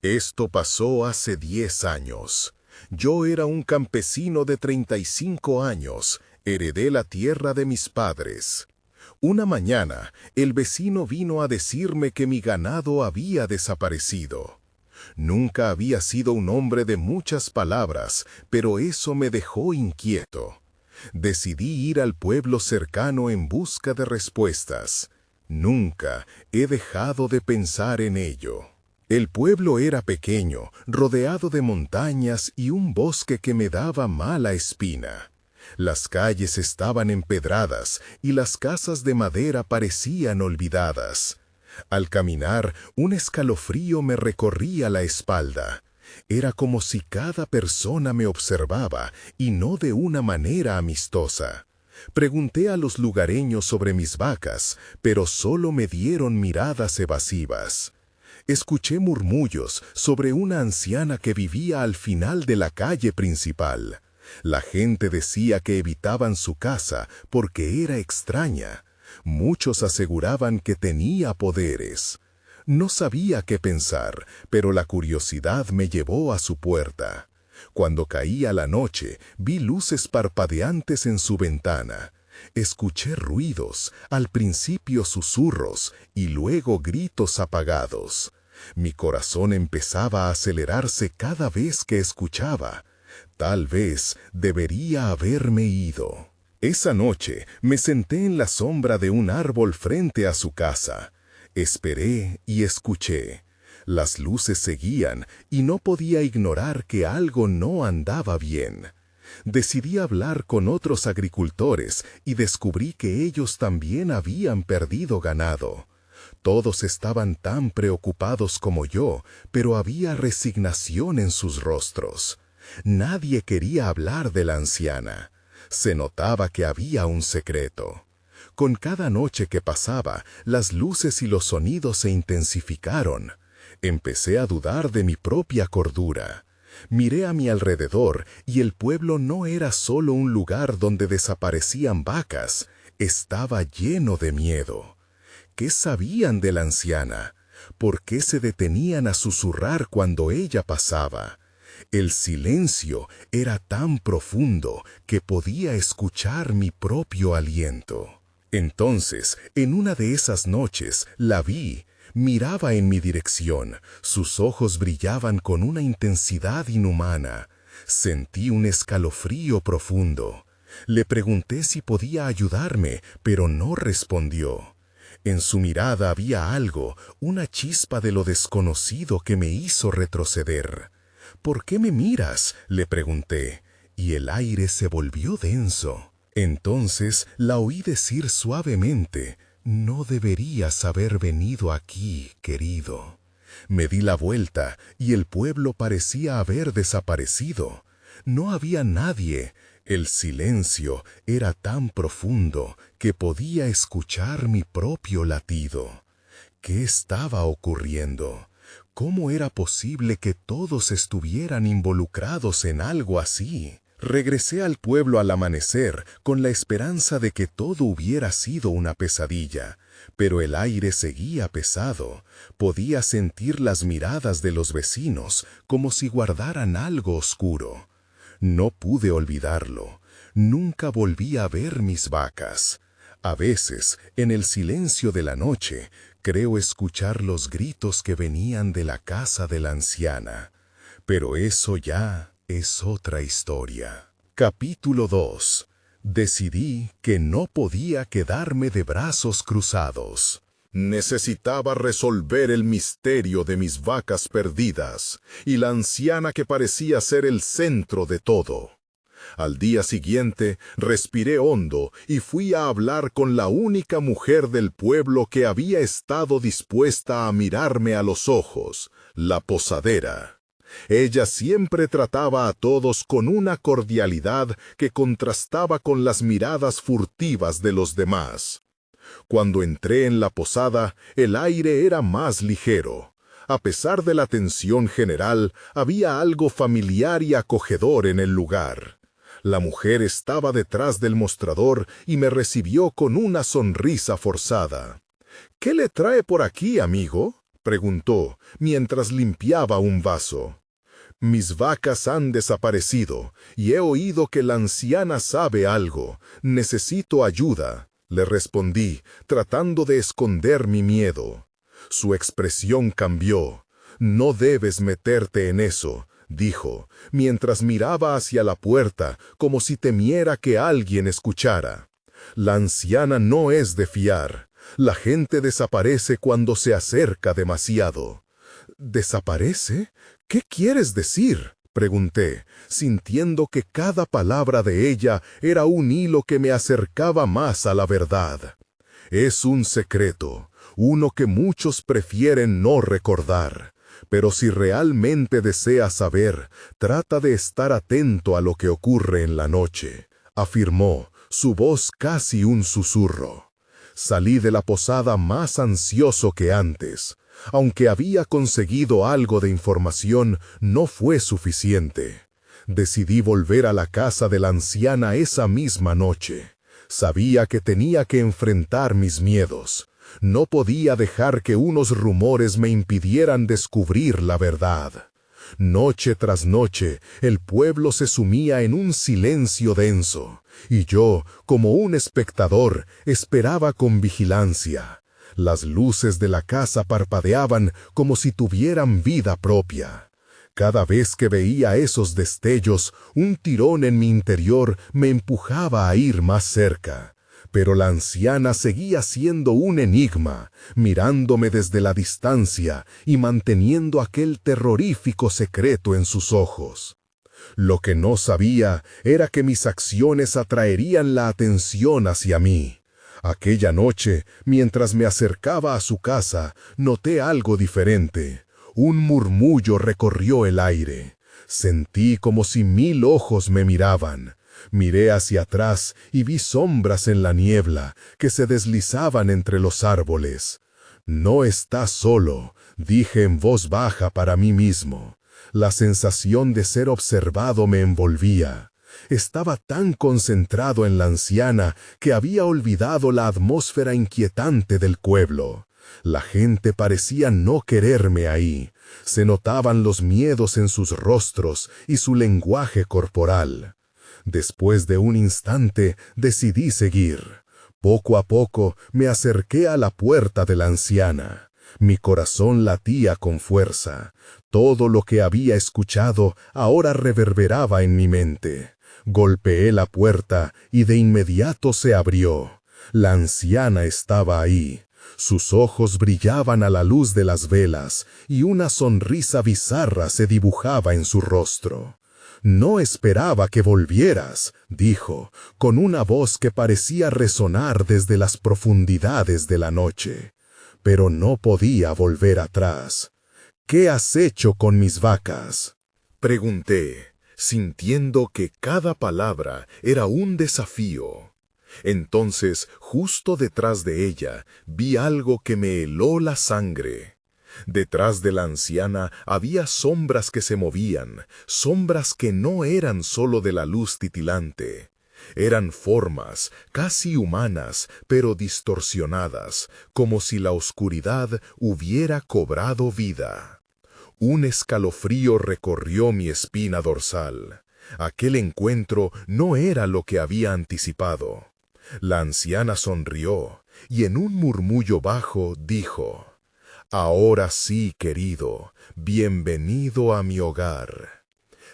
Esto pasó hace 10 años. Yo era un campesino de 35 años. Heredé la tierra de mis padres. Una mañana, el vecino vino a decirme que mi ganado había desaparecido. Nunca había sido un hombre de muchas palabras, pero eso me dejó inquieto. Decidí ir al pueblo cercano en busca de respuestas. Nunca he dejado de pensar en ello. El pueblo era pequeño, rodeado de montañas y un bosque que me daba mala espina. Las calles estaban empedradas y las casas de madera parecían olvidadas. Al caminar, un escalofrío me recorría la espalda. Era como si cada persona me observaba y no de una manera amistosa. Pregunté a los lugareños sobre mis vacas, pero solo me dieron miradas evasivas. Escuché murmullos sobre una anciana que vivía al final de la calle principal. La gente decía que evitaban su casa porque era extraña. Muchos aseguraban que tenía poderes. No sabía qué pensar, pero la curiosidad me llevó a su puerta. Cuando caía la noche, vi luces parpadeantes en su ventana. Escuché ruidos, al principio susurros y luego gritos apagados. Mi corazón empezaba a acelerarse cada vez que escuchaba. Tal vez debería haberme ido. Esa noche me senté en la sombra de un árbol frente a su casa. Esperé y escuché. Las luces seguían y no podía ignorar que algo no andaba bien. Decidí hablar con otros agricultores y descubrí que ellos también habían perdido ganado. Todos estaban tan preocupados como yo, pero había resignación en sus rostros. Nadie quería hablar de la anciana. Se notaba que había un secreto. Con cada noche que pasaba, las luces y los sonidos se intensificaron. Empecé a dudar de mi propia cordura. Miré a mi alrededor y el pueblo no era solo un lugar donde desaparecían vacas, estaba lleno de miedo. ¿Qué sabían de la anciana? ¿Por qué se detenían a susurrar cuando ella pasaba? El silencio era tan profundo que podía escuchar mi propio aliento. Entonces, en una de esas noches, la vi. Miraba en mi dirección, sus ojos brillaban con una intensidad inhumana. Sentí un escalofrío profundo. Le pregunté si podía ayudarme, pero no respondió. En su mirada había algo, una chispa de lo desconocido que me hizo retroceder. «¿Por qué me miras?», le pregunté, y el aire se volvió denso. Entonces la oí decir suavemente: «No deberías haber venido aquí, querido». Me di la vuelta y el pueblo parecía haber desaparecido. No había nadie. El silencio era tan profundo que podía escuchar mi propio latido. ¿Qué estaba ocurriendo? ¿Cómo era posible que todos estuvieran involucrados en algo así? Regresé al pueblo al amanecer con la esperanza de que todo hubiera sido una pesadilla, pero el aire seguía pesado. Podía sentir las miradas de los vecinos como si guardaran algo oscuro. No pude olvidarlo. Nunca volví a ver mis vacas. A veces, en el silencio de la noche, creo escuchar los gritos que venían de la casa de la anciana. Pero eso ya es otra historia. Capítulo 2. Decidí que no podía quedarme de brazos cruzados. Necesitaba resolver el misterio de mis vacas perdidas y la anciana que parecía ser el centro de todo. Al día siguiente, respiré hondo y fui a hablar con la única mujer del pueblo que había estado dispuesta a mirarme a los ojos, la posadera. Ella siempre trataba a todos con una cordialidad que contrastaba con las miradas furtivas de los demás. Cuando entré en la posada, el aire era más ligero. A pesar de la tensión general, había algo familiar y acogedor en el lugar. La mujer estaba detrás del mostrador y me recibió con una sonrisa forzada. «¿Qué le trae por aquí, amigo?», preguntó, mientras limpiaba un vaso. Mis vacas han desaparecido, y he oído que la anciana sabe algo. Necesito ayuda, le respondí, tratando de esconder mi miedo. Su expresión cambió. No debes meterte en eso, dijo, mientras miraba hacia la puerta como si temiera que alguien escuchara. La anciana no es de fiar. La gente desaparece cuando se acerca demasiado. ¿Desaparece? ¿Qué quieres decir?, pregunté, sintiendo que cada palabra de ella era un hilo que me acercaba más a la verdad. Es un secreto, uno que muchos prefieren no recordar. Pero si realmente deseas saber, trata de estar atento a lo que ocurre en la noche, afirmó, su voz casi un susurro. Salí de la posada más ansioso que antes. Aunque había conseguido algo de información, no fue suficiente. Decidí volver a la casa de la anciana esa misma noche. Sabía que tenía que enfrentar mis miedos. No podía dejar que unos rumores me impidieran descubrir la verdad. Noche tras noche, el pueblo se sumía en un silencio denso, y yo, como un espectador, esperaba con vigilancia. Las luces de la casa parpadeaban como si tuvieran vida propia. Cada vez que veía esos destellos, un tirón en mi interior me empujaba a ir más cerca. Pero la anciana seguía siendo un enigma, mirándome desde la distancia y manteniendo aquel terrorífico secreto en sus ojos. Lo que no sabía era que mis acciones atraerían la atención hacia mí. Aquella noche, mientras me acercaba a su casa, noté algo diferente. Un murmullo recorrió el aire. Sentí como si 1000 ojos me miraban. Miré hacia atrás y vi sombras en la niebla que se deslizaban entre los árboles. «No estás solo», dije en voz baja para mí mismo. La sensación de ser observado me envolvía. Estaba tan concentrado en la anciana que había olvidado la atmósfera inquietante del pueblo. La gente parecía no quererme ahí. Se notaban los miedos en sus rostros y su lenguaje corporal. Después de un instante decidí seguir. Poco a poco me acerqué a la puerta de la anciana. Mi corazón latía con fuerza. Todo lo que había escuchado ahora reverberaba en mi mente. Golpeé la puerta y de inmediato se abrió. La anciana estaba ahí. Sus ojos brillaban a la luz de las velas y una sonrisa bizarra se dibujaba en su rostro. «No esperaba que volvieras», dijo, con una voz que parecía resonar desde las profundidades de la noche. Pero no podía volver atrás. «¿Qué has hecho con mis vacas?», pregunté, sintiendo que cada palabra era un desafío. Entonces, justo detrás de ella, vi algo que me heló la sangre. Detrás de la anciana había sombras que se movían, sombras que no eran solo de la luz titilante. Eran formas, casi humanas, pero distorsionadas, como si la oscuridad hubiera cobrado vida. Un escalofrío recorrió mi espina dorsal. Aquel encuentro no era lo que había anticipado. La anciana sonrió, y en un murmullo bajo dijo: «Ahora sí, querido, bienvenido a mi hogar».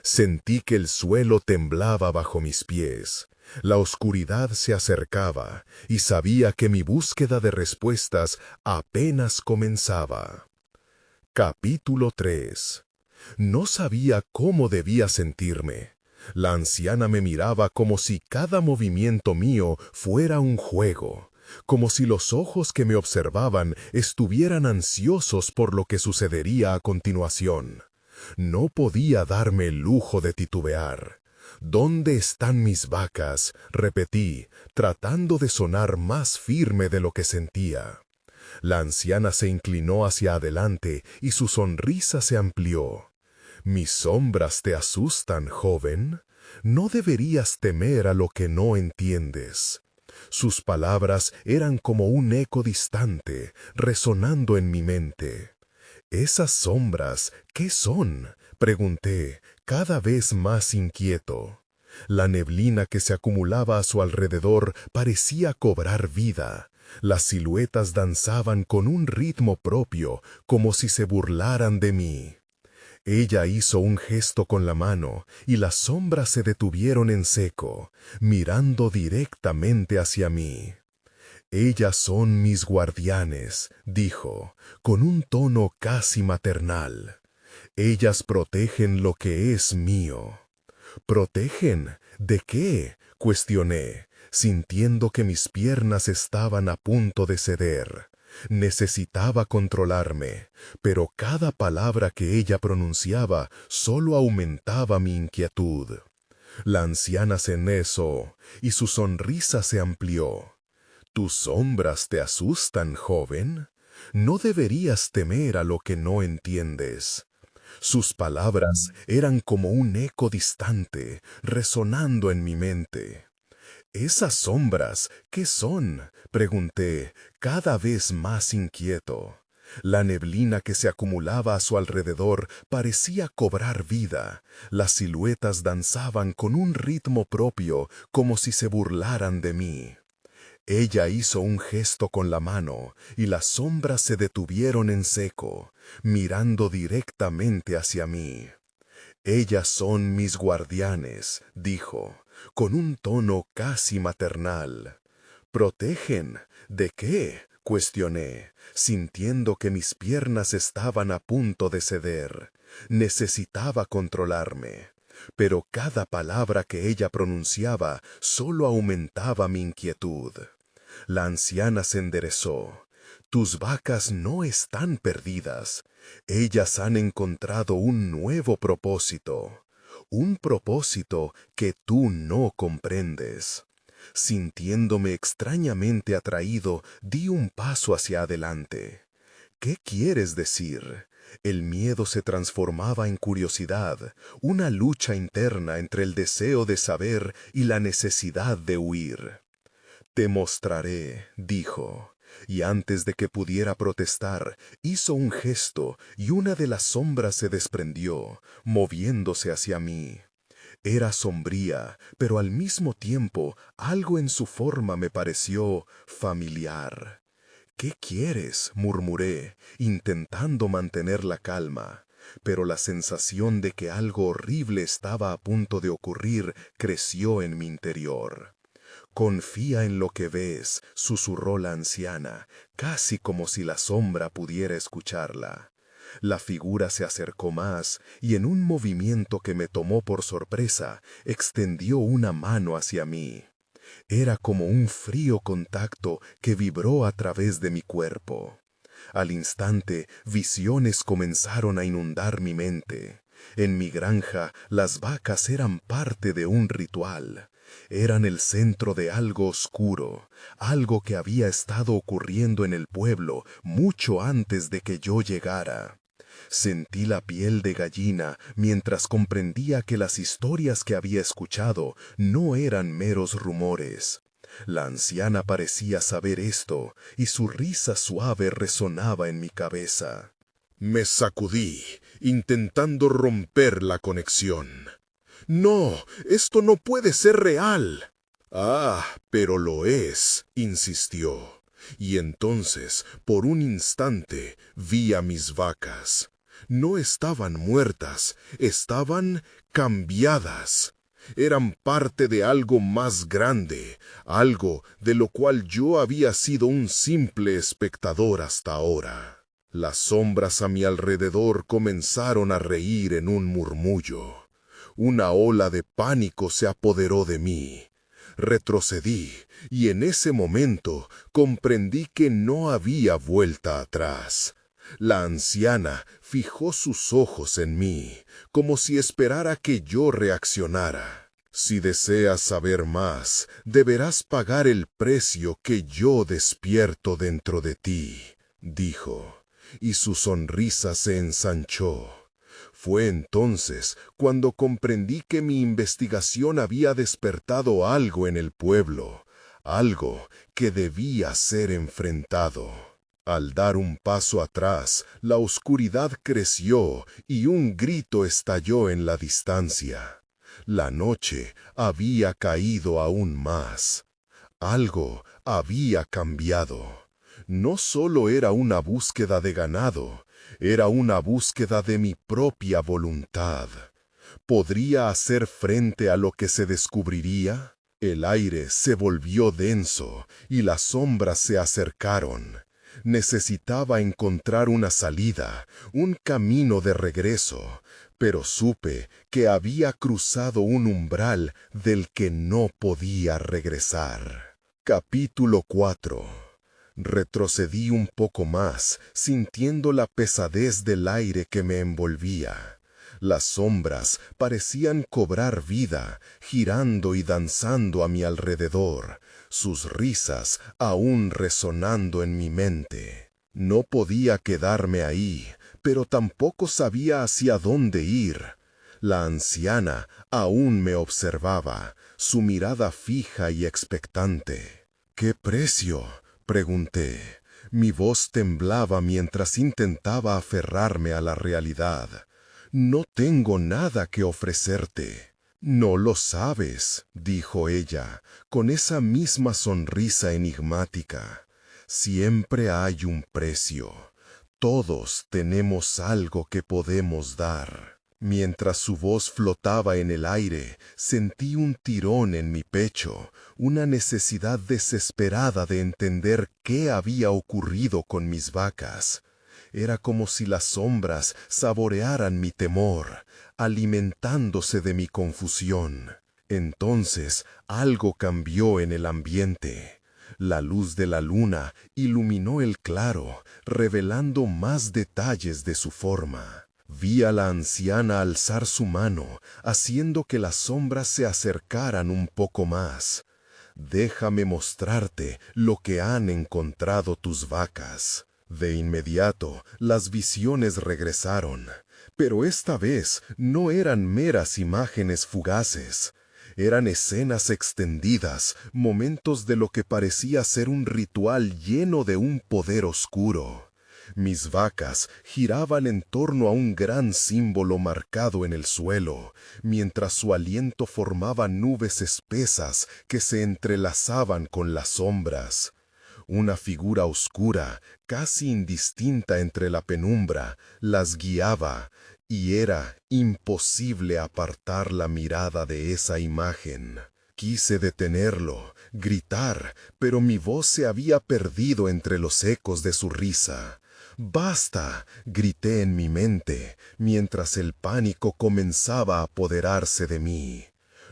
Sentí que el suelo temblaba bajo mis pies. La oscuridad se acercaba, y sabía que mi búsqueda de respuestas apenas comenzaba. Capítulo 3. No sabía cómo debía sentirme. La anciana me miraba como si cada movimiento mío fuera un juego, como si los ojos que me observaban estuvieran ansiosos por lo que sucedería a continuación. No podía darme el lujo de titubear. «¿Dónde están mis vacas?», repetí, tratando de sonar más firme de lo que sentía. La anciana se inclinó hacia adelante y su sonrisa se amplió. «¿Mis sombras te asustan, joven? No deberías temer a lo que no entiendes». Sus palabras eran como un eco distante, resonando en mi mente. ¿Esas sombras qué son?, pregunté, cada vez más inquieto. La neblina que se acumulaba a su alrededor parecía cobrar vida. Las siluetas danzaban con un ritmo propio, como si se burlaran de mí. Ella hizo un gesto con la mano, y las sombras se detuvieron en seco, mirando directamente hacia mí. «Ellas son mis guardianes», dijo, con un tono casi maternal. «Ellas protegen lo que es mío». «¿Protegen? ¿De qué?», cuestioné, sintiendo que mis piernas estaban a punto de ceder. Necesitaba controlarme, pero cada palabra que ella pronunciaba solo aumentaba mi inquietud. La anciana se enhezó y su sonrisa se amplió. «¿Tus sombras te asustan, joven? No deberías temer a lo que no entiendes». Sus palabras eran como un eco distante, resonando en mi mente. «¿Esas sombras qué son?», pregunté, cada vez más inquieto. La neblina que se acumulaba a su alrededor parecía cobrar vida. Las siluetas danzaban con un ritmo propio, como si se burlaran de mí. Ella hizo un gesto con la mano, y las sombras se detuvieron en seco, mirando directamente hacia mí. «Ellas son mis guardianes», dijo, con un tono casi maternal. «¿Protegen? ¿De qué?», cuestioné, sintiendo que mis piernas estaban a punto de ceder. Necesitaba controlarme. Pero cada palabra que ella pronunciaba solo aumentaba mi inquietud. La anciana se enderezó. «Tus vacas no están perdidas. Ellas han encontrado un nuevo propósito. Un propósito que tú no comprendes». Sintiéndome extrañamente atraído, di un paso hacia adelante. «¿Qué quieres decir?». El miedo se transformaba en curiosidad, una lucha interna entre el deseo de saber y la necesidad de huir. «Te mostraré», dijo, y antes de que pudiera protestar, hizo un gesto y una de las sombras se desprendió, moviéndose hacia mí. Era sombría, pero al mismo tiempo algo en su forma me pareció familiar. «¿Qué quieres?», murmuré, intentando mantener la calma, pero la sensación de que algo horrible estaba a punto de ocurrir creció en mi interior. «Confía en lo que ves», susurró la anciana, casi como si la sombra pudiera escucharla. La figura se acercó más y en un movimiento que me tomó por sorpresa, extendió una mano hacia mí. Era como un frío contacto que vibró a través de mi cuerpo. Al instante, visiones comenzaron a inundar mi mente. En mi granja, las vacas eran parte de un ritual. Eran el centro de algo oscuro, algo que había estado ocurriendo en el pueblo mucho antes de que yo llegara. Sentí la piel de gallina mientras comprendía que las historias que había escuchado no eran meros rumores. La anciana parecía saber esto, y su risa suave resonaba en mi cabeza. Me sacudí, intentando romper la conexión. «No, esto no puede ser real». «Ah, pero lo es», insistió. Y entonces, por un instante, vi a mis vacas. No estaban muertas, estaban cambiadas. Eran parte de algo más grande, algo de lo cual yo había sido un simple espectador hasta ahora. Las sombras a mi alrededor comenzaron a reír en un murmullo. Una ola de pánico se apoderó de mí. Retrocedí, y en ese momento comprendí que no había vuelta atrás. La anciana fijó sus ojos en mí, como si esperara que yo reaccionara. «Si deseas saber más, deberás pagar el precio que yo despierto dentro de ti», dijo, y su sonrisa se ensanchó. Fue entonces cuando comprendí que mi investigación había despertado algo en el pueblo, algo que debía ser enfrentado. Al dar un paso atrás, la oscuridad creció y un grito estalló en la distancia. La noche había caído aún más. Algo había cambiado. No solo era una búsqueda de ganado, era una búsqueda de mi propia voluntad. ¿Podría hacer frente a lo que se descubriría? El aire se volvió denso y las sombras se acercaron. Necesitaba encontrar una salida, un camino de regreso, pero supe que había cruzado un umbral del que no podía regresar. Capítulo 4. Retrocedí un poco más, sintiendo la pesadez del aire que me envolvía. Las sombras parecían cobrar vida, girando y danzando a mi alrededor, sus risas aún resonando en mi mente. No podía quedarme ahí, pero tampoco sabía hacia dónde ir. La anciana aún me observaba, su mirada fija y expectante. ¿Qué precio?, pregunté. Mi voz temblaba mientras intentaba aferrarme a la realidad. No tengo nada que ofrecerte. No lo sabes, dijo ella, con esa misma sonrisa enigmática. Siempre hay un precio. Todos tenemos algo que podemos dar. Mientras su voz flotaba en el aire, sentí un tirón en mi pecho, una necesidad desesperada de entender qué había ocurrido con mis vacas. Era como si las sombras saborearan mi temor, alimentándose de mi confusión. Entonces algo cambió en el ambiente. La luz de la luna iluminó el claro, revelando más detalles de su forma. Vi a la anciana alzar su mano, haciendo que las sombras se acercaran un poco más. Déjame mostrarte lo que han encontrado tus vacas. De inmediato, las visiones regresaron, pero esta vez no eran meras imágenes fugaces. Eran escenas extendidas, momentos de lo que parecía ser un ritual lleno de un poder oscuro. Mis vacas giraban en torno a un gran símbolo marcado en el suelo, mientras su aliento formaba nubes espesas que se entrelazaban con las sombras. Una figura oscura, casi indistinta entre la penumbra, las guiaba, y era imposible apartar la mirada de esa imagen. Quise detenerlo, gritar, pero mi voz se había perdido entre los ecos de su risa. ¡Basta!, grité en mi mente, mientras el pánico comenzaba a apoderarse de mí.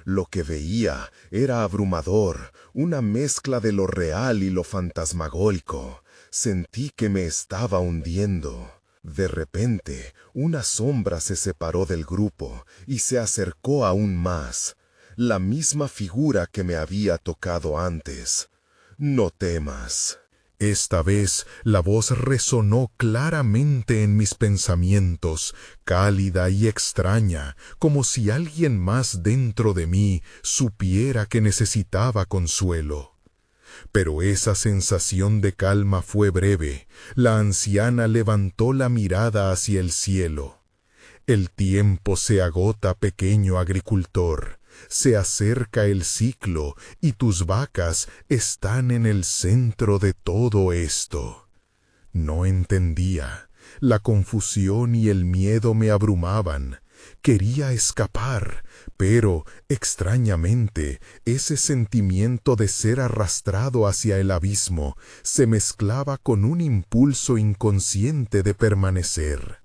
Lo que veía era abrumador, una mezcla de lo real y lo fantasmagórico. Sentí que me estaba hundiendo. De repente, una sombra se separó del grupo y se acercó aún más. La misma figura que me había tocado antes. «No temas». Esta vez la voz resonó claramente en mis pensamientos, cálida y extraña, como si alguien más dentro de mí supiera que necesitaba consuelo. Pero esa sensación de calma fue breve. La anciana levantó la mirada hacia el cielo. «El tiempo se agota, pequeño agricultor. Se acerca el ciclo y tus vacas están en el centro de todo esto». No entendía. La confusión y el miedo me abrumaban. Quería escapar, pero, extrañamente, ese sentimiento de ser arrastrado hacia el abismo se mezclaba con un impulso inconsciente de permanecer.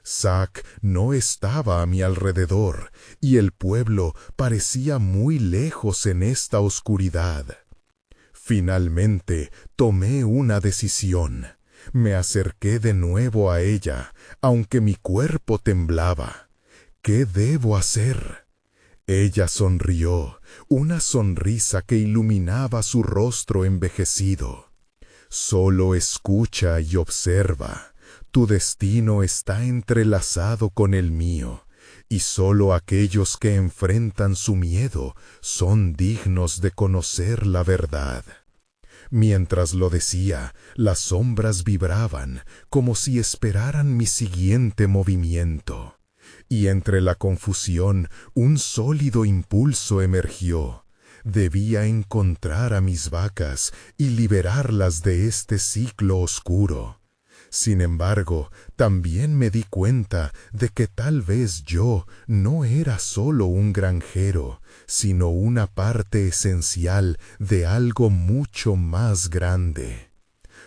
Zack no estaba a mi alrededor, y el pueblo parecía muy lejos en esta oscuridad. Finalmente, tomé una decisión. Me acerqué de nuevo a ella, aunque mi cuerpo temblaba. ¿Qué debo hacer? Ella sonrió, una sonrisa que iluminaba su rostro envejecido. «Solo escucha y observa. Tu destino está entrelazado con el mío, y solo aquellos que enfrentan su miedo son dignos de conocer la verdad». Mientras lo decía, las sombras vibraban, como si esperaran mi siguiente movimiento. Y entre la confusión, un sólido impulso emergió. Debía encontrar a mis vacas y liberarlas de este ciclo oscuro. Sin embargo, también me di cuenta de que tal vez yo no era solo un granjero, sino una parte esencial de algo mucho más grande.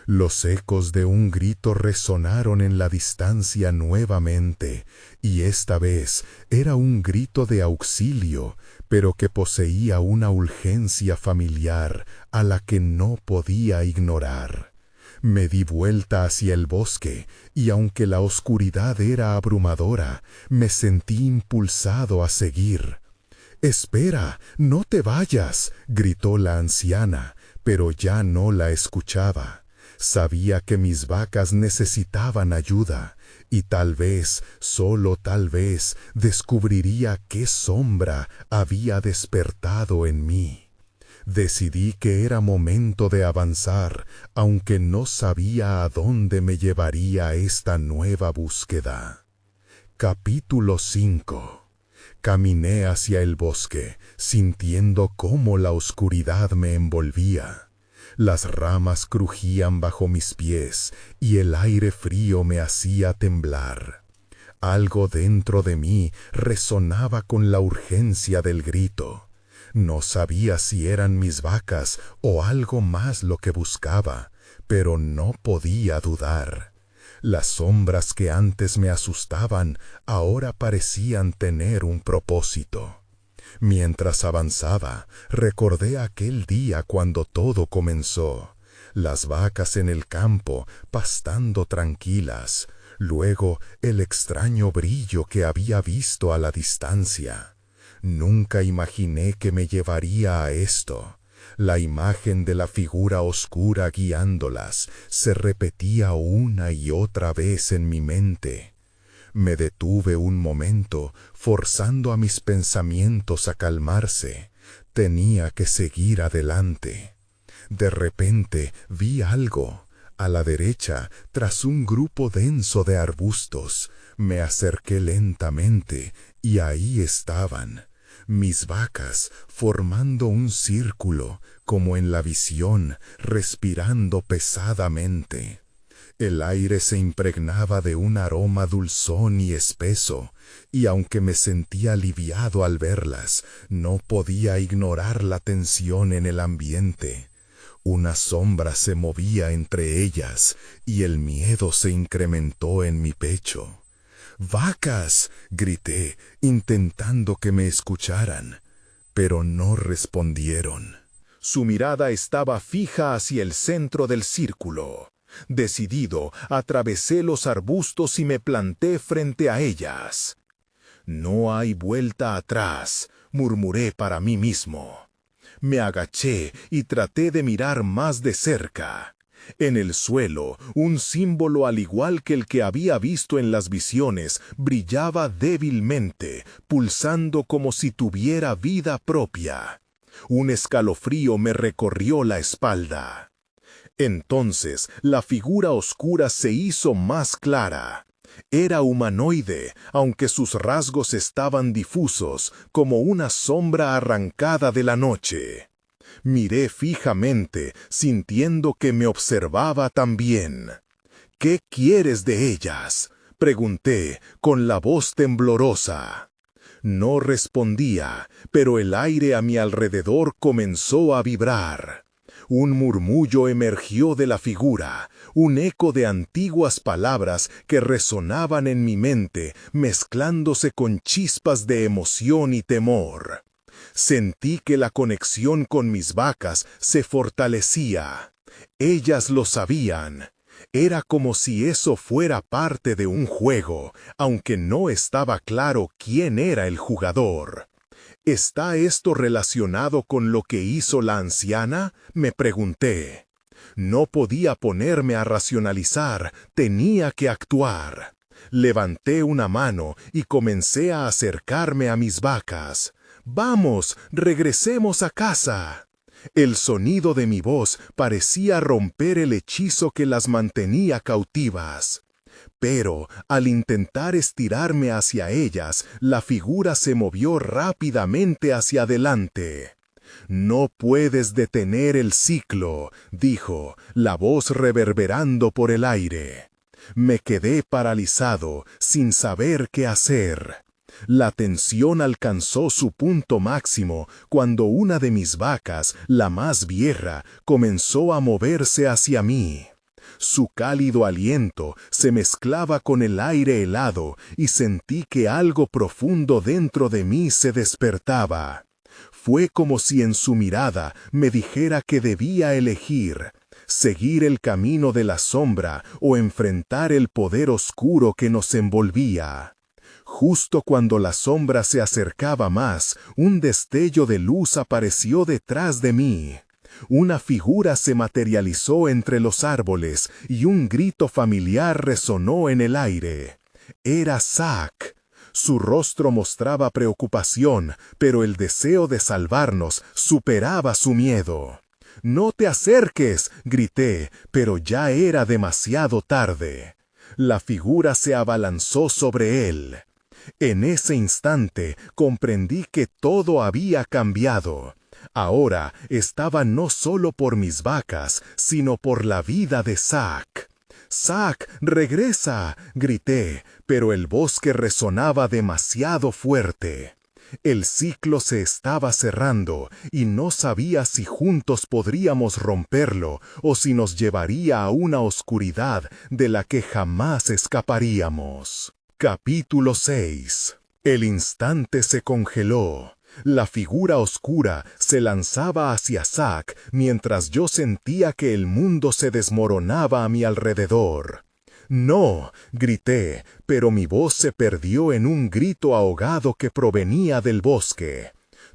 Los ecos de un grito resonaron en la distancia nuevamente, y esta vez era un grito de auxilio, pero que poseía una urgencia familiar a la que no podía ignorar. Me di vuelta hacia el bosque, y aunque la oscuridad era abrumadora, me sentí impulsado a seguir. «Espera, no te vayas», gritó la anciana, pero ya no la escuchaba. Sabía que mis vacas necesitaban ayuda, y tal vez, solo tal vez, descubriría qué sombra había despertado en mí. Decidí que era momento de avanzar, aunque no sabía a dónde me llevaría esta nueva búsqueda. Capítulo 5. Caminé hacia el bosque, sintiendo cómo la oscuridad me envolvía. Las ramas crujían bajo mis pies, y el aire frío me hacía temblar. Algo dentro de mí resonaba con la urgencia del grito. No sabía si eran mis vacas o algo más lo que buscaba, pero no podía dudar. Las sombras que antes me asustaban ahora parecían tener un propósito. Mientras avanzaba, recordé aquel día cuando todo comenzó. Las vacas en el campo, pastando tranquilas. Luego, el extraño brillo que había visto a la distancia. Nunca imaginé que me llevaría a esto. La imagen de la figura oscura guiándolas se repetía una y otra vez en mi mente. Me detuve un momento, forzando a mis pensamientos a calmarse. Tenía que seguir adelante. De repente vi algo. A la derecha, tras un grupo denso de arbustos, me acerqué lentamente, y ahí estaban. Mis vacas, formando un círculo, como en la visión, respirando pesadamente. El aire se impregnaba de un aroma dulzón y espeso, y aunque me sentía aliviado al verlas, no podía ignorar la tensión en el ambiente. Una sombra se movía entre ellas, y el miedo se incrementó en mi pecho. «¡Vacas!», grité, intentando que me escucharan, pero no respondieron. Su mirada estaba fija hacia el centro del círculo. Decidido, atravesé los arbustos y me planté frente a ellas. «No hay vuelta atrás», murmuré para mí mismo. Me agaché y traté de mirar más de cerca. En el suelo, un símbolo al igual que el que había visto en las visiones, brillaba débilmente, pulsando como si tuviera vida propia. Un escalofrío me recorrió la espalda. Entonces, la figura oscura se hizo más clara. Era humanoide, aunque sus rasgos estaban difusos, como una sombra arrancada de la noche. Miré fijamente, sintiendo que me observaba también. «¿Qué quieres de ellas?», pregunté, con la voz temblorosa. No respondía, pero el aire a mi alrededor comenzó a vibrar. Un murmullo emergió de la figura, un eco de antiguas palabras que resonaban en mi mente, mezclándose con chispas de emoción y temor. Sentí que la conexión con mis vacas se fortalecía. Ellas lo sabían. Era como si eso fuera parte de un juego, aunque no estaba claro quién era el jugador. ¿Está esto relacionado con lo que hizo la anciana?, me pregunté. No podía ponerme a racionalizar, tenía que actuar. Levanté una mano y comencé a acercarme a mis vacas. «¡Vamos, regresemos a casa!». El sonido de mi voz parecía romper el hechizo que las mantenía cautivas. Pero, al intentar estirarme hacia ellas, la figura se movió rápidamente hacia adelante. «No puedes detener el ciclo», dijo, la voz reverberando por el aire. Me quedé paralizado, sin saber qué hacer. La tensión alcanzó su punto máximo cuando una de mis vacas, la más vieja, comenzó a moverse hacia mí. Su cálido aliento se mezclaba con el aire helado y sentí que algo profundo dentro de mí se despertaba. Fue como si en su mirada me dijera que debía elegir, seguir el camino de la sombra o enfrentar el poder oscuro que nos envolvía. Justo cuando la sombra se acercaba más, un destello de luz apareció detrás de mí. Una figura se materializó entre los árboles y un grito familiar resonó en el aire. Era Zack. Su rostro mostraba preocupación, pero el deseo de salvarnos superaba su miedo. «¡No te acerques!», grité, pero ya era demasiado tarde. La figura se abalanzó sobre él. En ese instante comprendí que todo había cambiado. Ahora estaba no solo por mis vacas, sino por la vida de Zack. «¡Zack, regresa!», grité, pero el bosque resonaba demasiado fuerte. El ciclo se estaba cerrando y no sabía si juntos podríamos romperlo o si nos llevaría a una oscuridad de la que jamás escaparíamos. Capítulo 6. El instante se congeló. La figura oscura se lanzaba hacia Zack mientras yo sentía que el mundo se desmoronaba a mi alrededor. «¡No!», grité, pero mi voz se perdió en un grito ahogado que provenía del bosque.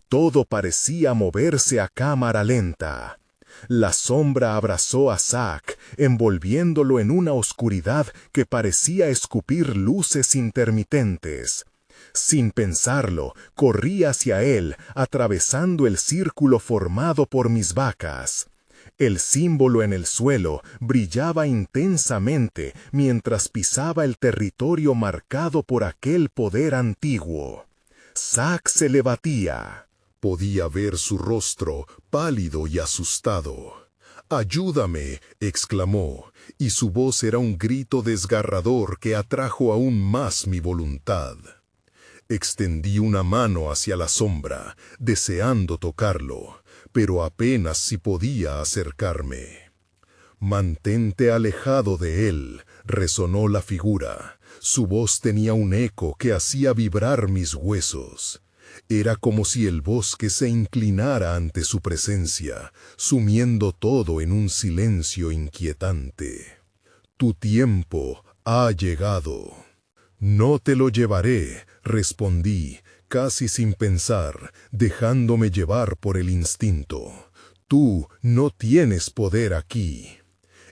Todo parecía moverse a cámara lenta. La sombra abrazó a Zack, envolviéndolo en una oscuridad que parecía escupir luces intermitentes. Sin pensarlo, corrí hacia él, atravesando el círculo formado por mis vacas. El símbolo en el suelo brillaba intensamente mientras pisaba el territorio marcado por aquel poder antiguo. Zack se le batía. Podía ver su rostro pálido y asustado. «¡Ayúdame!», exclamó, y su voz era un grito desgarrador que atrajo aún más mi voluntad. Extendí una mano hacia la sombra, deseando tocarlo, pero apenas si podía acercarme. «Mantente alejado de él», resonó la figura. Su voz tenía un eco que hacía vibrar mis huesos. Era como si el bosque se inclinara ante su presencia, sumiendo todo en un silencio inquietante. «Tu tiempo ha llegado». «No te lo llevaré», respondí, casi sin pensar, dejándome llevar por el instinto. «Tú no tienes poder aquí».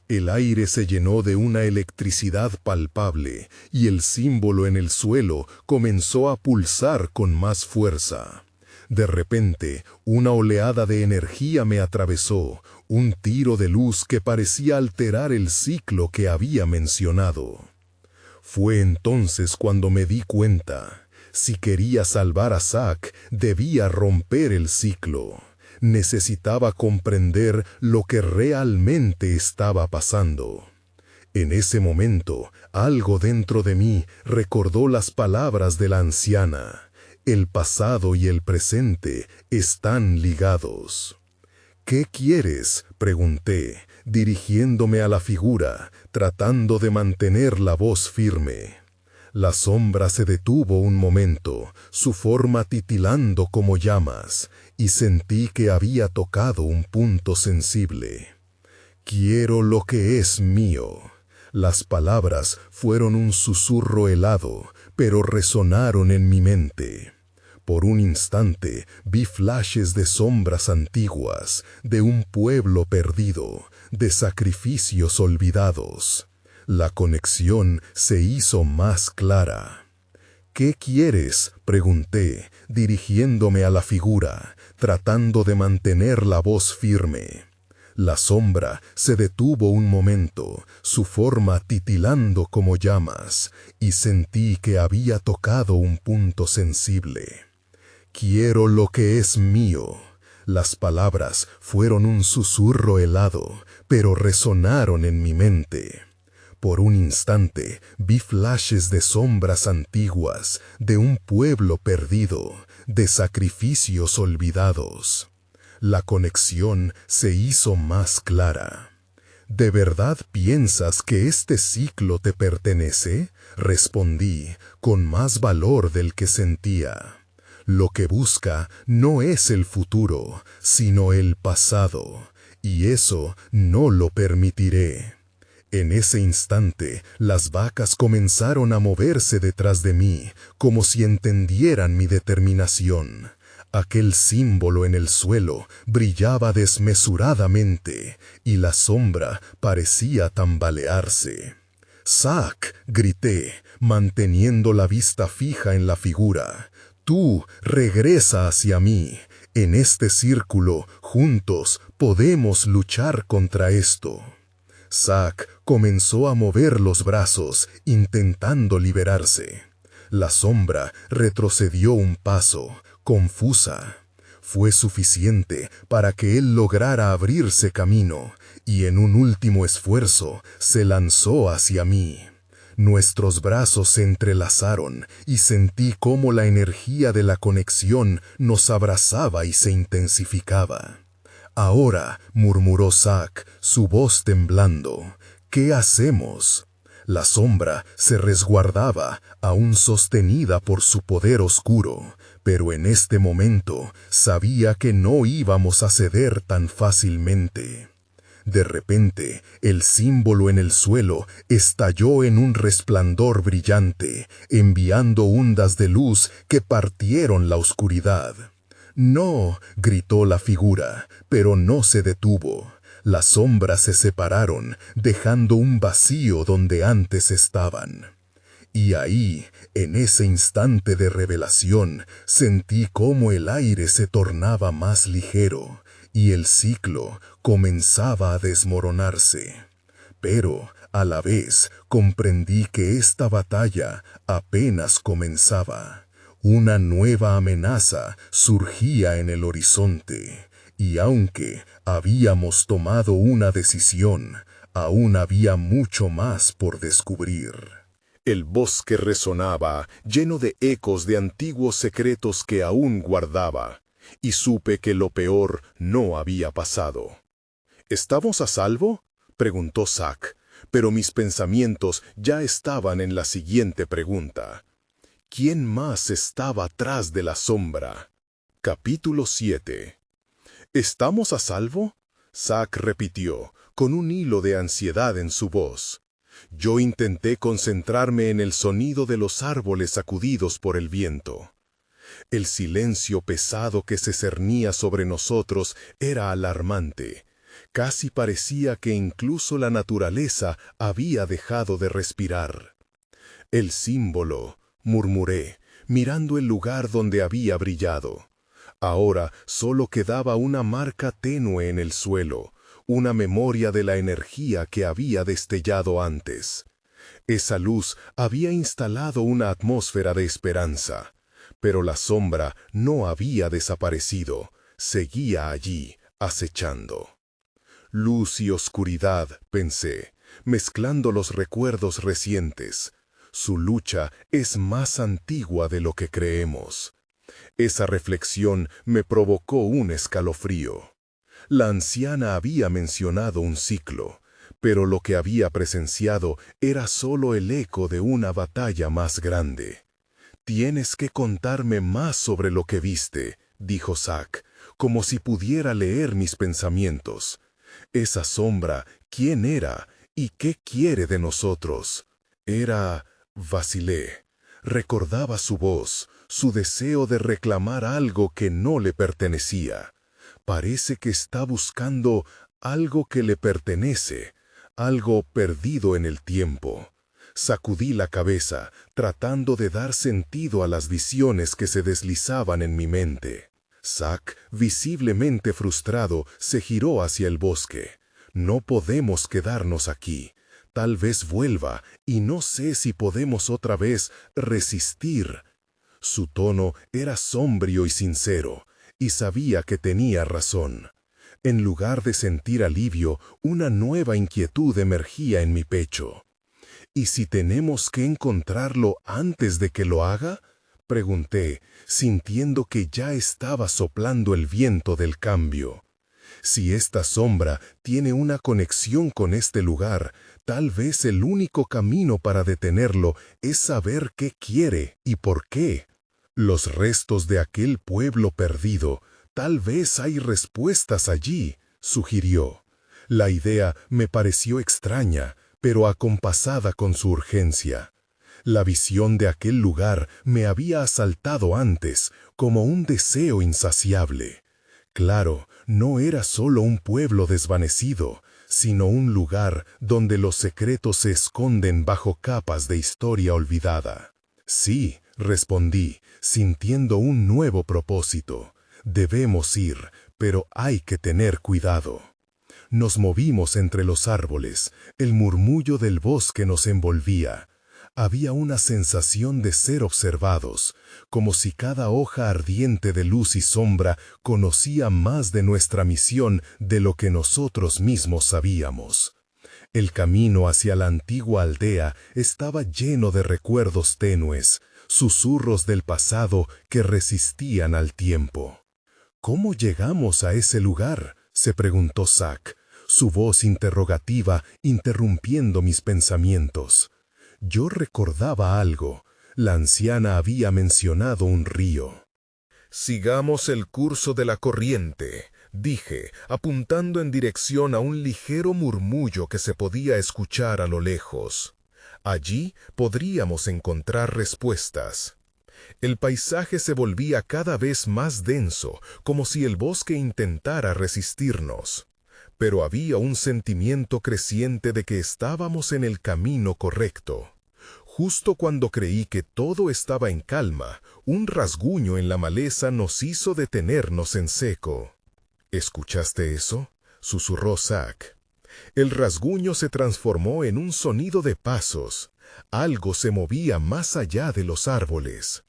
El aire se llenó de una electricidad palpable y el símbolo en el suelo comenzó a pulsar con más fuerza. De repente, una oleada de energía me atravesó, un tiro de luz que parecía alterar el ciclo que había mencionado. Fue entonces cuando me di cuenta. Si quería salvar a Zack, debía romper el ciclo. Necesitaba comprender lo que realmente estaba pasando. En ese momento, algo dentro de mí recordó las palabras de la anciana. El pasado y el presente están ligados. «¿Qué quieres?», pregunté, dirigiéndome a la figura, tratando de mantener la voz firme. La sombra se detuvo un momento, su forma titilando como llamas, y sentí que había tocado un punto sensible. «Quiero lo que es mío». Las palabras fueron un susurro helado, pero resonaron en mi mente. Por un instante vi flashes de sombras antiguas, de un pueblo perdido, de sacrificios olvidados. La conexión se hizo más clara. ¿Qué quieres?, pregunté, dirigiéndome a la figura, tratando de mantener la voz firme. La sombra se detuvo un momento, su forma titilando como llamas, y sentí que había tocado un punto sensible. «Quiero lo que es mío». Las palabras fueron un susurro helado, pero resonaron en mi mente. Por un instante vi flashes de sombras antiguas, de un pueblo perdido, de sacrificios olvidados. La conexión se hizo más clara. ¿De verdad piensas que este ciclo te pertenece?, respondí, con más valor del que sentía. Lo que busca no es el futuro, sino el pasado, y eso no lo permitiré. En ese instante, las vacas comenzaron a moverse detrás de mí, como si entendieran mi determinación. Aquel símbolo en el suelo brillaba desmesuradamente, y la sombra parecía tambalearse. «Zack», grité, manteniendo la vista fija en la figura. «Tú regresa hacia mí. En este círculo, juntos, podemos luchar contra esto». Zack comenzó a mover los brazos, intentando liberarse. La sombra retrocedió un paso, confusa. Fue suficiente para que él lograra abrirse camino, y en un último esfuerzo se lanzó hacia mí. Nuestros brazos se entrelazaron y sentí cómo la energía de la conexión nos abrazaba y se intensificaba. «Ahora», murmuró Zack, su voz temblando, «¿qué hacemos?». La sombra se resguardaba, aún sostenida por su poder oscuro, pero en este momento sabía que no íbamos a ceder tan fácilmente. De repente, el símbolo en el suelo estalló en un resplandor brillante, enviando ondas de luz que partieron la oscuridad. «No», gritó la figura, pero no se detuvo. Las sombras se separaron, dejando un vacío donde antes estaban. Y ahí, en ese instante de revelación, sentí cómo el aire se tornaba más ligero, y el ciclo comenzaba a desmoronarse. Pero, a la vez, comprendí que esta batalla apenas comenzaba. Una nueva amenaza surgía en el horizonte, y aunque habíamos tomado una decisión, aún había mucho más por descubrir. El bosque resonaba, lleno de ecos de antiguos secretos que aún guardaba, y supe que lo peor no había pasado. «¿Estamos a salvo?», preguntó Zack, pero mis pensamientos ya estaban en la siguiente pregunta. ¿Quién más estaba atrás de la sombra? Capítulo 7. «¿Estamos a salvo?», Zack repitió, con un hilo de ansiedad en su voz. Yo intenté concentrarme en el sonido de los árboles sacudidos por el viento. El silencio pesado que se cernía sobre nosotros era alarmante. Casi parecía que incluso la naturaleza había dejado de respirar. «El símbolo», murmuré, mirando el lugar donde había brillado. Ahora solo quedaba una marca tenue en el suelo, una memoria de la energía que había destellado antes. Esa luz había instalado una atmósfera de esperanza, pero la sombra no había desaparecido, seguía allí, acechando. Luz y oscuridad, pensé, mezclando los recuerdos recientes. Su lucha es más antigua de lo que creemos. Esa reflexión me provocó un escalofrío. La anciana había mencionado un ciclo, pero lo que había presenciado era solo el eco de una batalla más grande. «Tienes que contarme más sobre lo que viste», dijo Zack, como si pudiera leer mis pensamientos. «Esa sombra, ¿quién era y qué quiere de nosotros?» Vacilé. Recordaba su voz, su deseo de reclamar algo que no le pertenecía. Parece que está buscando algo que le pertenece, algo perdido en el tiempo. Sacudí la cabeza, tratando de dar sentido a las visiones que se deslizaban en mi mente. Zack, visiblemente frustrado, se giró hacia el bosque. No podemos quedarnos aquí. Tal vez vuelva, y no sé si podemos otra vez resistir. Su tono era sombrío y sincero, y sabía que tenía razón. En lugar de sentir alivio, una nueva inquietud emergía en mi pecho. ¿Y si tenemos que encontrarlo antes de que lo haga?, pregunté, sintiendo que ya estaba soplando el viento del cambio. Si esta sombra tiene una conexión con este lugar, tal vez el único camino para detenerlo es saber qué quiere y por qué. Los restos de aquel pueblo perdido, tal vez hay respuestas allí, sugirió. La idea me pareció extraña, pero acompasada con su urgencia. La visión de aquel lugar me había asaltado antes, como un deseo insaciable. Claro, no era solo un pueblo desvanecido, sino un lugar donde los secretos se esconden bajo capas de historia olvidada. Sí, respondí, sintiendo un nuevo propósito. Debemos ir, pero hay que tener cuidado. Nos movimos entre los árboles, el murmullo del bosque nos envolvía. Había una sensación de ser observados, como si cada hoja ardiente de luz y sombra conocía más de nuestra misión de lo que nosotros mismos sabíamos. El camino hacia la antigua aldea estaba lleno de recuerdos tenues, susurros del pasado que resistían al tiempo. ¿Cómo llegamos a ese lugar?, se preguntó Zack, su voz interrogativa interrumpiendo mis pensamientos. Yo recordaba algo. La anciana había mencionado un río. «Sigamos el curso de la corriente», dije, apuntando en dirección a un ligero murmullo que se podía escuchar a lo lejos. Allí podríamos encontrar respuestas. El paisaje se volvía cada vez más denso, como si el bosque intentara resistirnos. Pero había un sentimiento creciente de que estábamos en el camino correcto. Justo cuando creí que todo estaba en calma, un rasguño en la maleza nos hizo detenernos en seco. ¿Escuchaste eso?, susurró Zack. El rasguño se transformó en un sonido de pasos. Algo se movía más allá de los árboles.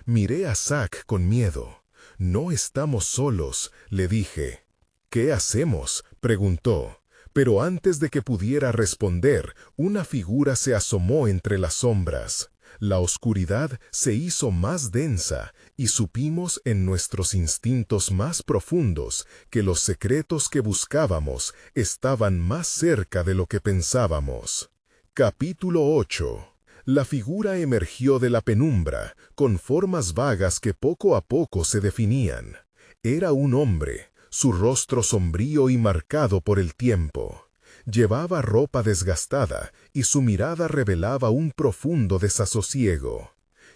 Miré a Zack con miedo. «No estamos solos», le dije. «¿Qué hacemos?», preguntó. Pero antes de que pudiera responder, una figura se asomó entre las sombras. La oscuridad se hizo más densa y supimos en nuestros instintos más profundos que los secretos que buscábamos estaban más cerca de lo que pensábamos. Capítulo 8. La figura emergió de la penumbra, con formas vagas que poco a poco se definían. Era un hombre, su rostro sombrío y marcado por el tiempo. Llevaba ropa desgastada y su mirada revelaba un profundo desasosiego.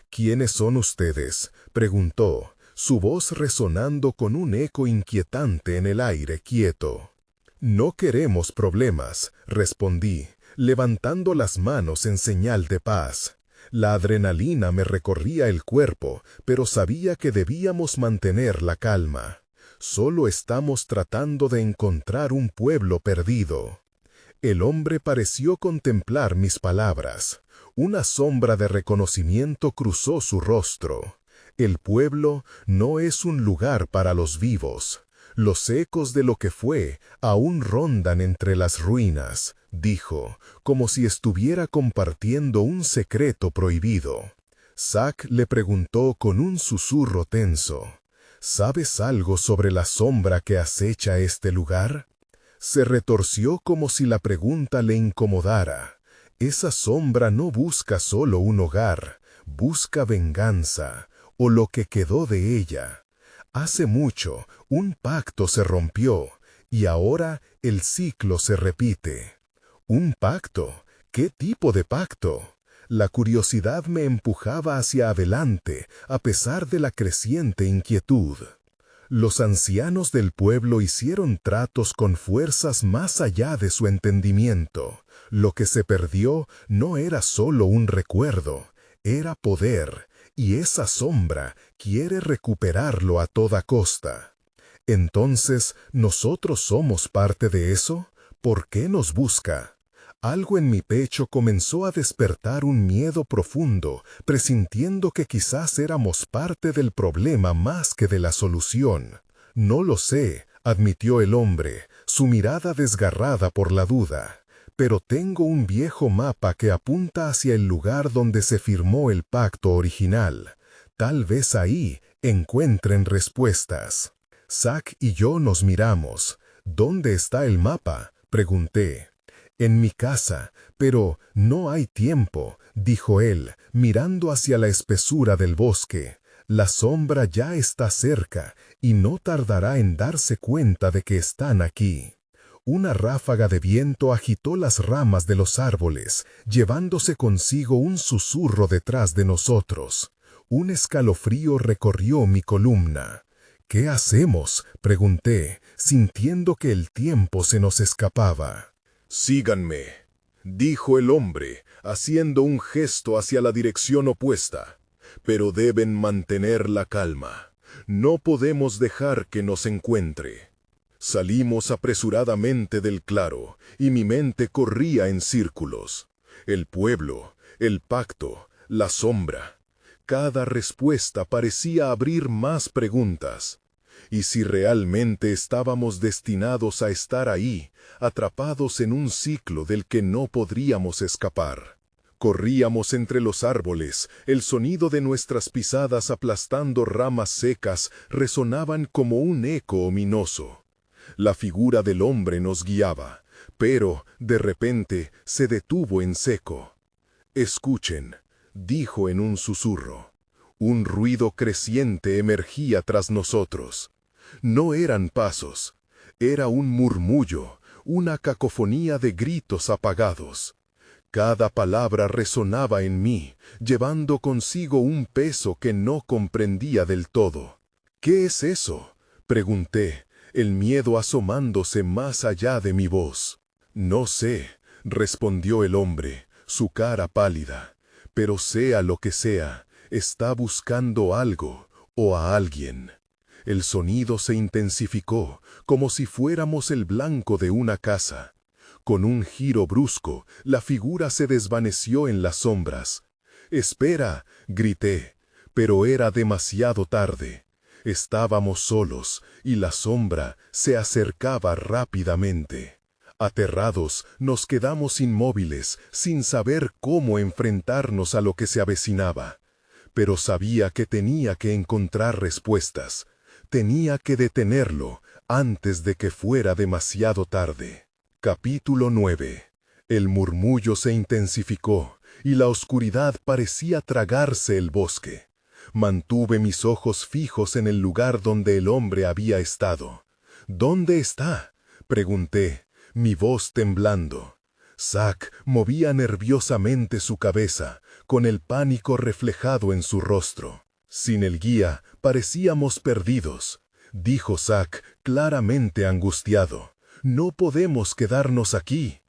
«¿Quiénes son ustedes?», preguntó, su voz resonando con un eco inquietante en el aire quieto. «No queremos problemas», respondí, levantando las manos en señal de paz. La adrenalina me recorría el cuerpo, pero sabía que debíamos mantener la calma. Solo estamos tratando de encontrar un pueblo perdido. El hombre pareció contemplar mis palabras. Una sombra de reconocimiento cruzó su rostro. El pueblo no es un lugar para los vivos. Los ecos de lo que fue aún rondan entre las ruinas, dijo, como si estuviera compartiendo un secreto prohibido. Zack le preguntó con un susurro tenso. «¿Sabes algo sobre la sombra que acecha este lugar?». Se retorció como si la pregunta le incomodara. Esa sombra no busca solo un hogar, busca venganza, o lo que quedó de ella. Hace mucho, un pacto se rompió, y ahora el ciclo se repite. ¿Un pacto? ¿Qué tipo de pacto? La curiosidad me empujaba hacia adelante, a pesar de la creciente inquietud. Los ancianos del pueblo hicieron tratos con fuerzas más allá de su entendimiento. Lo que se perdió no era solo un recuerdo, era poder, y esa sombra quiere recuperarlo a toda costa. Entonces, ¿nosotros somos parte de eso? ¿Por qué nos busca? Algo en mi pecho comenzó a despertar un miedo profundo, presintiendo que quizás éramos parte del problema más que de la solución. No lo sé, admitió el hombre, su mirada desgarrada por la duda. Pero tengo un viejo mapa que apunta hacia el lugar donde se firmó el pacto original. Tal vez ahí encuentren respuestas. Zack y yo nos miramos. ¿Dónde está el mapa?, pregunté. En mi casa, pero no hay tiempo, dijo él, mirando hacia la espesura del bosque. La sombra ya está cerca y no tardará en darse cuenta de que están aquí. Una ráfaga de viento agitó las ramas de los árboles, llevándose consigo un susurro detrás de nosotros. Un escalofrío recorrió mi columna. ¿Qué hacemos?, pregunté, sintiendo que el tiempo se nos escapaba. «Síganme», dijo el hombre, haciendo un gesto hacia la dirección opuesta. «Pero deben mantener la calma. No podemos dejar que nos encuentre». Salimos apresuradamente del claro, y mi mente corría en círculos. El pueblo, el pacto, la sombra. Cada respuesta parecía abrir más preguntas. ¿Y si realmente estábamos destinados a estar ahí, atrapados en un ciclo del que no podríamos escapar? Corríamos entre los árboles, el sonido de nuestras pisadas aplastando ramas secas resonaban como un eco ominoso. La figura del hombre nos guiaba, pero, de repente, se detuvo en seco. «Escuchen», dijo en un susurro. Un ruido creciente emergía tras nosotros. No eran pasos, era un murmullo, una cacofonía de gritos apagados. Cada palabra resonaba en mí, llevando consigo un peso que no comprendía del todo. «¿Qué es eso?», pregunté, el miedo asomándose más allá de mi voz. «No sé», respondió el hombre, su cara pálida, «pero sea lo que sea, está buscando algo o a alguien». El sonido se intensificó, como si fuéramos el blanco de una caza. Con un giro brusco, la figura se desvaneció en las sombras. «Espera», grité, pero era demasiado tarde. Estábamos solos, y la sombra se acercaba rápidamente. Aterrados, nos quedamos inmóviles, sin saber cómo enfrentarnos a lo que se avecinaba. Pero sabía que tenía que encontrar respuestas. Tenía que detenerlo antes de que fuera demasiado tarde. Capítulo 9. El murmullo se intensificó, y la oscuridad parecía tragarse el bosque. Mantuve mis ojos fijos en el lugar donde el hombre había estado. «¿Dónde está?», pregunté, mi voz temblando. Zack movía nerviosamente su cabeza, con el pánico reflejado en su rostro. «Sin el guía, parecíamos perdidos», dijo Zack, claramente angustiado. «No podemos quedarnos aquí».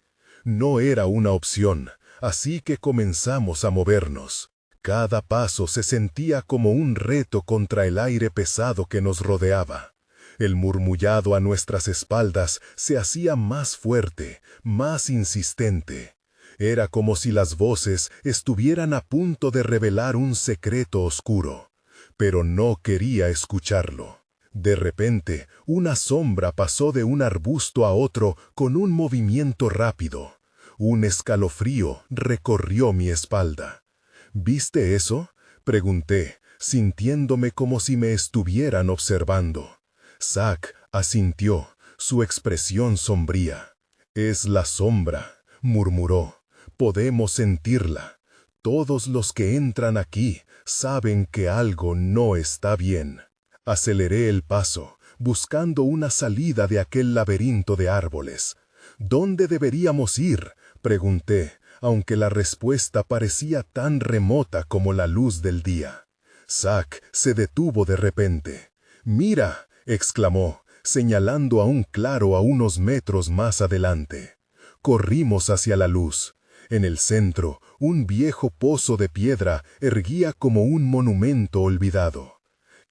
No era una opción, así que comenzamos a movernos. Cada paso se sentía como un reto contra el aire pesado que nos rodeaba. El murmullado a nuestras espaldas se hacía más fuerte, más insistente. Era como si las voces estuvieran a punto de revelar un secreto oscuro. Pero no quería escucharlo. De repente, una sombra pasó de un arbusto a otro con un movimiento rápido. Un escalofrío recorrió mi espalda. «¿Viste eso?», pregunté, sintiéndome como si me estuvieran observando. Zack asintió, su expresión sombría. «Es la sombra», murmuró. «Podemos sentirla. Todos los que entran aquí saben que algo no está bien». Aceleré el paso, buscando una salida de aquel laberinto de árboles. «¿Dónde deberíamos ir?», pregunté, aunque la respuesta parecía tan remota como la luz del día. Zack se detuvo de repente. «Mira», exclamó, señalando a un claro a unos metros más adelante. Corrimos hacia la luz. En el centro, un viejo pozo de piedra erguía como un monumento olvidado.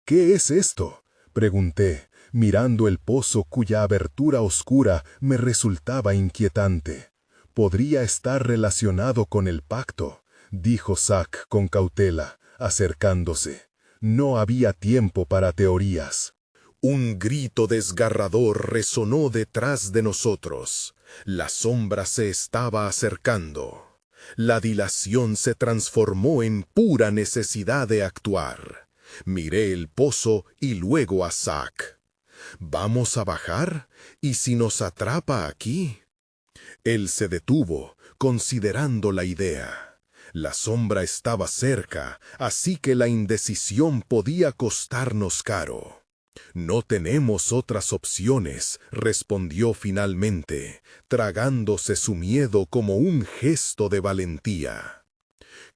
«¿Qué es esto?», pregunté, mirando el pozo cuya abertura oscura me resultaba inquietante. «Podría estar relacionado con el pacto», dijo Zack con cautela, acercándose. No había tiempo para teorías. Un grito desgarrador resonó detrás de nosotros. La sombra se estaba acercando. La dilación se transformó en pura necesidad de actuar. Miré el pozo y luego a Zack. «¿Vamos a bajar? ¿Y si nos atrapa aquí?». Él se detuvo, considerando la idea. La sombra estaba cerca, así que la indecisión podía costarnos caro. «No tenemos otras opciones», respondió finalmente, tragándose su miedo como un gesto de valentía.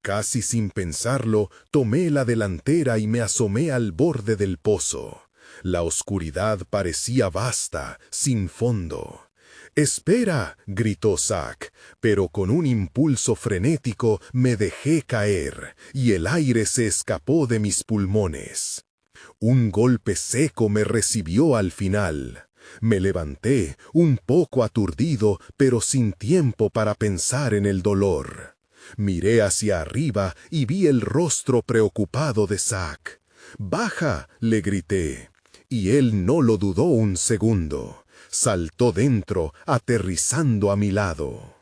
Casi sin pensarlo, tomé la delantera y me asomé al borde del pozo. La oscuridad parecía vasta, sin fondo. «¡Espera!», gritó Zack, pero con un impulso frenético me dejé caer, y el aire se escapó de mis pulmones. Un golpe seco me recibió al final. Me levanté, un poco aturdido, pero sin tiempo para pensar en el dolor. Miré hacia arriba y vi el rostro preocupado de Zack. «¡Baja!», le grité, y él no lo dudó un segundo. Saltó dentro, aterrizando a mi lado.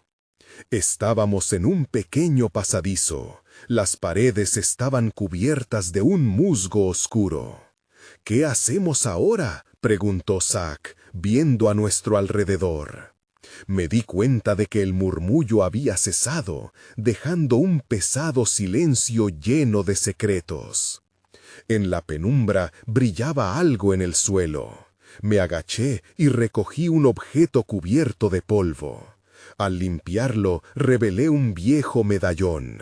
Estábamos en un pequeño pasadizo. Las paredes estaban cubiertas de un musgo oscuro. «¿Qué hacemos ahora?», preguntó Zack, viendo a nuestro alrededor. Me di cuenta de que el murmullo había cesado, dejando un pesado silencio lleno de secretos. En la penumbra brillaba algo en el suelo. Me agaché y recogí un objeto cubierto de polvo. Al limpiarlo, revelé un viejo medallón.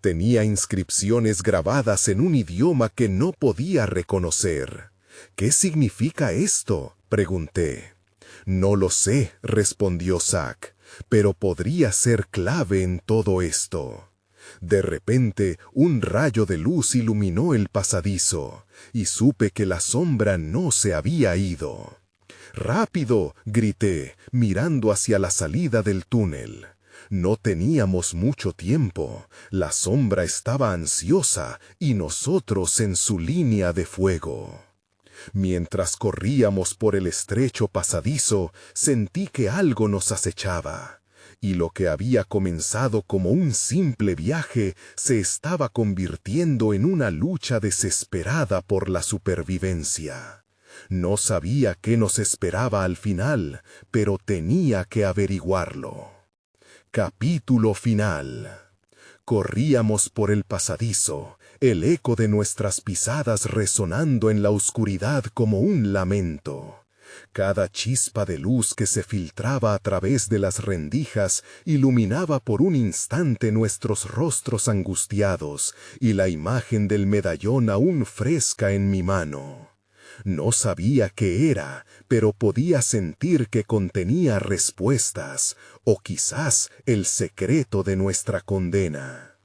Tenía inscripciones grabadas en un idioma que no podía reconocer. «¿Qué significa esto?», pregunté. «No lo sé», respondió Zack, «pero podría ser clave en todo esto». De repente, un rayo de luz iluminó el pasadizo, y supe que la sombra no se había ido. «¡Rápido!», grité, mirando hacia la salida del túnel. No teníamos mucho tiempo. La sombra estaba ansiosa y nosotros en su línea de fuego. Mientras corríamos por el estrecho pasadizo, sentí que algo nos acechaba. Y lo que había comenzado como un simple viaje se estaba convirtiendo en una lucha desesperada por la supervivencia. No sabía qué nos esperaba al final, pero tenía que averiguarlo. Capítulo final. Corríamos por el pasadizo, el eco de nuestras pisadas resonando en la oscuridad como un lamento. Cada chispa de luz que se filtraba a través de las rendijas iluminaba por un instante nuestros rostros angustiados y la imagen del medallón aún fresca en mi mano. No sabía qué era, pero podía sentir que contenía respuestas, o quizás el secreto de nuestra condena.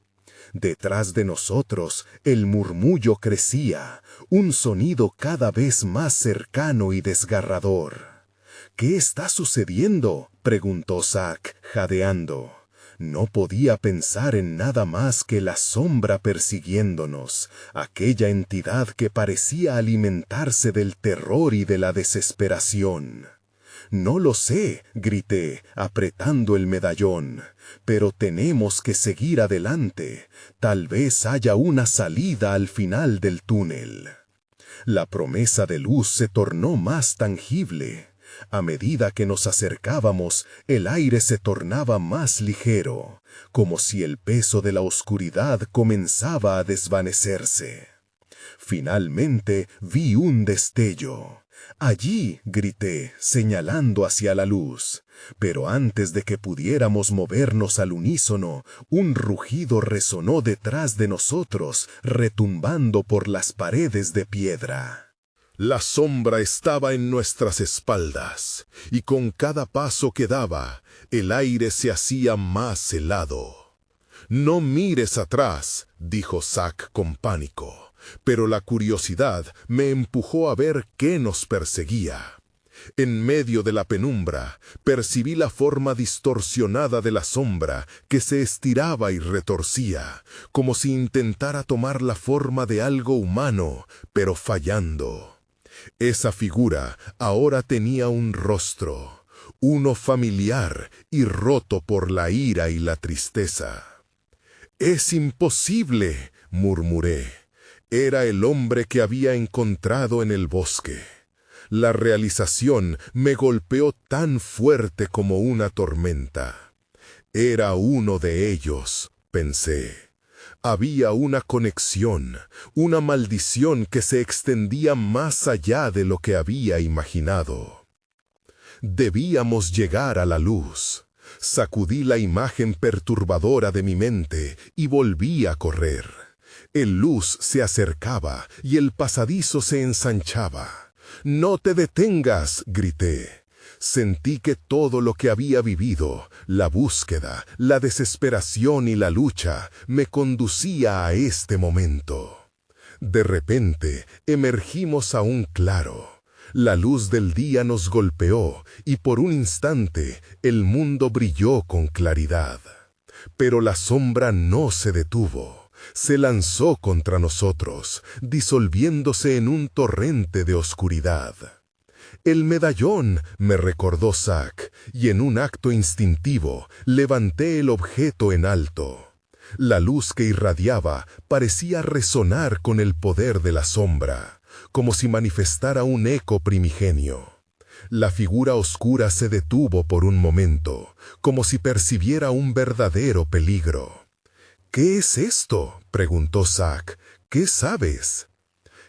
Detrás de nosotros, el murmullo crecía, un sonido cada vez más cercano y desgarrador. «¿Qué está sucediendo?», preguntó Zack, jadeando. No podía pensar en nada más que la sombra persiguiéndonos, aquella entidad que parecía alimentarse del terror y de la desesperación. «No lo sé», grité, apretando el medallón, «pero tenemos que seguir adelante. Tal vez haya una salida al final del túnel». La promesa de luz se tornó más tangible. A medida que nos acercábamos, el aire se tornaba más ligero, como si el peso de la oscuridad comenzaba a desvanecerse. Finalmente vi un destello. «¡Allí!», grité, señalando hacia la luz. Pero antes de que pudiéramos movernos al unísono, un rugido resonó detrás de nosotros, retumbando por las paredes de piedra. La sombra estaba en nuestras espaldas, y con cada paso que daba, el aire se hacía más helado. «No mires atrás», dijo Zack con pánico, pero la curiosidad me empujó a ver qué nos perseguía. En medio de la penumbra, percibí la forma distorsionada de la sombra que se estiraba y retorcía, como si intentara tomar la forma de algo humano, pero fallando. Esa figura ahora tenía un rostro, uno familiar y roto por la ira y la tristeza. «Es imposible», murmuré. Era el hombre que había encontrado en el bosque. La realización me golpeó tan fuerte como una tormenta. Era uno de ellos, pensé. Había una conexión, una maldición que se extendía más allá de lo que había imaginado. Debíamos llegar a la luz. Sacudí la imagen perturbadora de mi mente y volví a correr. El luz se acercaba y el pasadizo se ensanchaba. «¡No te detengas!», grité. Sentí que todo lo que había vivido, la búsqueda, la desesperación y la lucha, me conducía a este momento. De repente, emergimos a un claro. La luz del día nos golpeó y por un instante el mundo brilló con claridad. Pero la sombra no se detuvo. Se lanzó contra nosotros, disolviéndose en un torrente de oscuridad. «El medallón», me recordó Zack, y en un acto instintivo levanté el objeto en alto. La luz que irradiaba parecía resonar con el poder de la sombra, como si manifestara un eco primigenio. La figura oscura se detuvo por un momento, como si percibiera un verdadero peligro. «¿Qué es esto?», preguntó Zack. «¿Qué sabes?».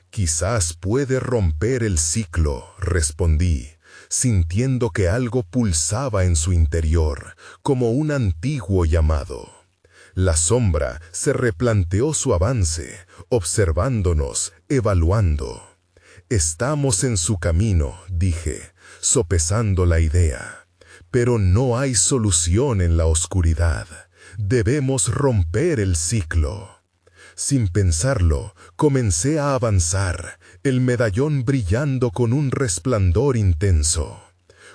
«Quizás puede romper el ciclo», respondí, sintiendo que algo pulsaba en su interior, como un antiguo llamado. La sombra se replanteó su avance, observándonos, evaluando. «Estamos en su camino», dije, sopesando la idea. «Pero no hay solución en la oscuridad. Debemos romper el ciclo». Sin pensarlo, comencé a avanzar, el medallón brillando con un resplandor intenso.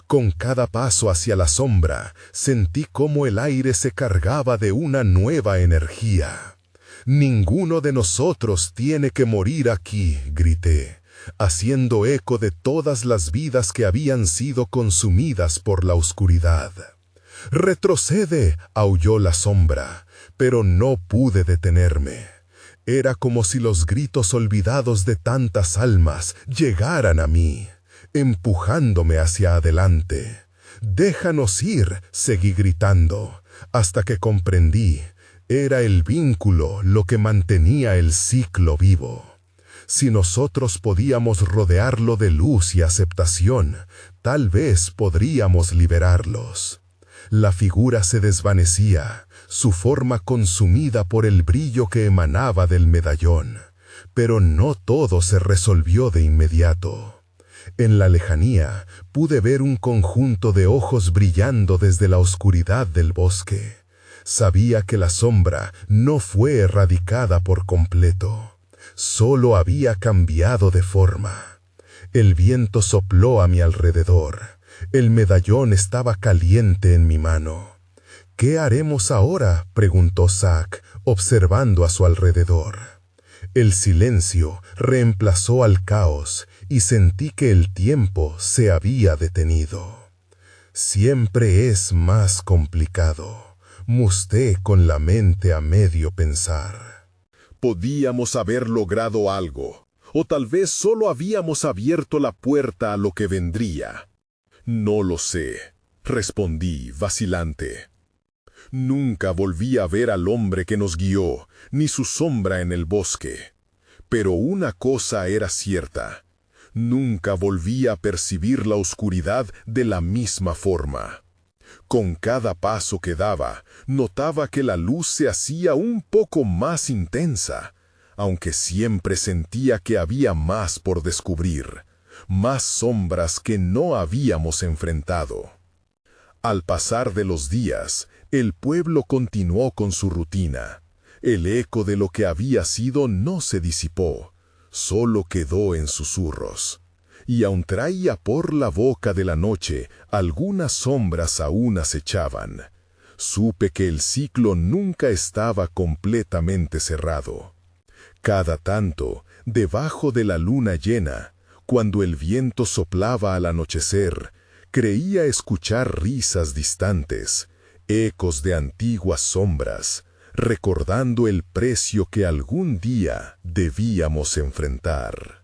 Con cada paso hacia la sombra, sentí cómo el aire se cargaba de una nueva energía. «Ninguno de nosotros tiene que morir aquí», grité, haciendo eco de todas las vidas que habían sido consumidas por la oscuridad. «Retrocede», aulló la sombra, pero no pude detenerme. Era como si los gritos olvidados de tantas almas llegaran a mí, empujándome hacia adelante. «Déjanos ir», seguí gritando, hasta que comprendí. Era el vínculo lo que mantenía el ciclo vivo. Si nosotros podíamos rodearlo de luz y aceptación, tal vez podríamos liberarlos. La figura se desvanecía, su forma consumida por el brillo que emanaba del medallón. Pero no todo se resolvió de inmediato. En la lejanía pude ver un conjunto de ojos brillando desde la oscuridad del bosque. Sabía que la sombra no fue erradicada por completo. Solo había cambiado de forma. El viento sopló a mi alrededor. El medallón estaba caliente en mi mano. «¿Qué haremos ahora?», preguntó Zack, observando a su alrededor. El silencio reemplazó al caos y sentí que el tiempo se había detenido. «Siempre es más complicado», musté con la mente a medio pensar. Podíamos haber logrado algo, o tal vez solo habíamos abierto la puerta a lo que vendría. «No lo sé», respondí, vacilante. Nunca volví a ver al hombre que nos guió, ni su sombra en el bosque. Pero una cosa era cierta. Nunca volví a percibir la oscuridad de la misma forma. Con cada paso que daba, notaba que la luz se hacía un poco más intensa. aunque siempre sentía que había más por descubrir, más sombras que no habíamos enfrentado. Al pasar de los días, el pueblo continuó con su rutina. El eco de lo que había sido no se disipó, solo quedó en susurros. Y aun traía por la boca de la noche, algunas sombras aún acechaban. Supe que el ciclo nunca estaba completamente cerrado. Cada tanto, debajo de la luna llena, cuando el viento soplaba al anochecer, creía escuchar risas distantes, ecos de antiguas sombras, recordando el precio que algún día debíamos enfrentar.